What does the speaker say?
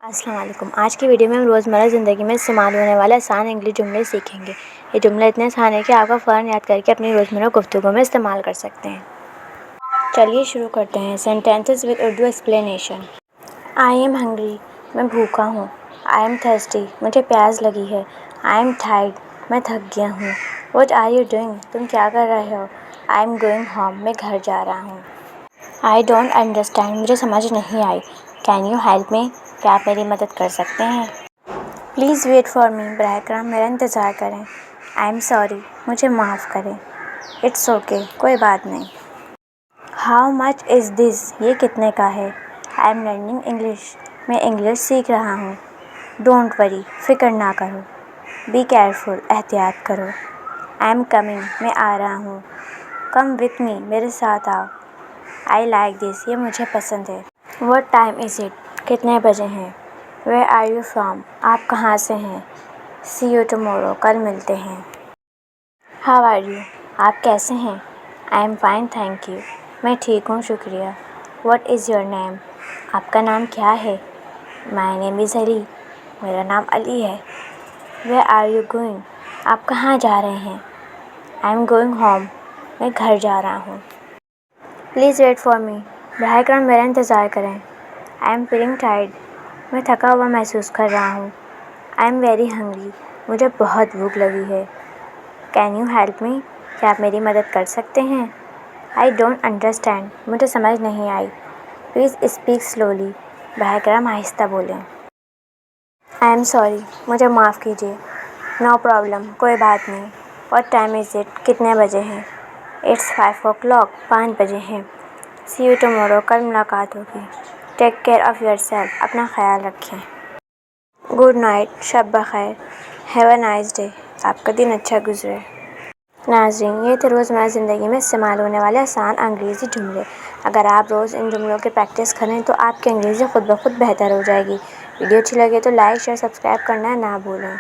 السلام علیکم۔ آج کی ویڈیو میں ہم روزمرہ زندگی میں استعمال ہونے والے آسان انگلش جملے سیکھیں گے۔ یہ جملے اتنے آسان ہیں کہ آپ کا فوراً یاد کر کے اپنی روزمرہ گفتگو میں استعمال کر سکتے ہیں۔ چلیے شروع کرتے ہیں۔ Sentences with Urdu explanation. I am hungry, میں بھوکا ہوں۔ آئی ایم تھرسٹی، مجھے پیاس لگی ہے۔ آئی ایم ٹائرڈ، میں تھک گیا ہوں۔ واٹ آر یو ڈوئنگ، تم کیا کر رہے ہو؟ آئی ایم گوئنگ ہوم، میں گھر جا رہا ہوں۔ آئی ڈونٹ انڈرسٹینڈ، مجھے سمجھ نہیں آئی۔ کین یو ہیلپ می، کیا آپ میری مدد کر سکتے ہیں؟ پلیز ویٹ فار می، براہ کرم میرا انتظار کریں۔ آئی ایم سوری، مجھے معاف کریں۔ اٹس اوکے، کوئی بات نہیں۔ ہاؤ مچ از دس، یہ کتنے کا ہے؟ آئی ایم لرننگ انگلش، میں انگلش سیکھ رہا ہوں۔ ڈونٹ وری، فکر نہ کرو۔ بی کیئرفل، احتیاط کرو۔ آئی ایم کمنگ، میں آ رہا ہوں۔ کم وتھ می، میرے ساتھ آؤ۔ آئی لائک دس، یہ مجھے پسند ہے۔ واٹ ٹائم از اٹ، کتنے بجے ہیں؟ ویئر آر یو فرام، آپ کہاں سے ہیں؟ سی یو ٹمورو، کل ملتے ہیں۔ ہاؤ آر یو، آپ کیسے ہیں؟ I am fine thank you, میں ٹھیک ہوں شکریہ۔ واٹ از یور نیم، آپ کا نام کیا ہے؟ مائی نیم از علی، میرا نام علی ہے۔ ویئر آر یو گوئنگ، آپ کہاں جا رہے ہیں؟ آئی ایم گوئنگ ہوم، میں گھر جا رہا ہوں۔ پلیز ویٹ فار می، براہ کرم میرا انتظار کریں۔ آئی ایم فیلنگ ٹائرڈ، میں تھکا ہوا محسوس کر رہا ہوں۔ آئی ایم ویری ہنگری، مجھے بہت بھوک لگی ہے۔ کین یو ہیلپ می، کیا آپ میری مدد کر سکتے ہیں؟ آئی ڈونٹ انڈرسٹینڈ، مجھے سمجھ نہیں آئی۔ پلیز اسپیک سلولی، براہ کرم آہستہ بولیں۔ آئی ایم سوری، مجھے معاف کیجیے۔ نو پرابلم، کوئی بات نہیں۔ واٹ ٹائم از اٹ، کتنے بجے ہیں؟ اٹس 5 o'clock، 5 بجے ہیں۔ سی یو ٹمورو، کل ملاقات ہوگی۔ Take care of your self, اپنا خیال رکھیں۔ گڈ نائٹ، شب بخیر۔ ہیو اے نائس ڈے، آپ کا دن اچھا گزرے۔ ناظرین، یہ تھے روزمرہ زندگی میں استعمال ہونے والے آسان انگریزی جملے۔ اگر آپ روز ان جملوں کی پریکٹس کریں تو آپ کی انگریزی خود بخود بہتر ہو جائے گی۔ ویڈیو اچھی لگے تو لائک، شیئر، سبسکرائب کرنا نہ بھولیں۔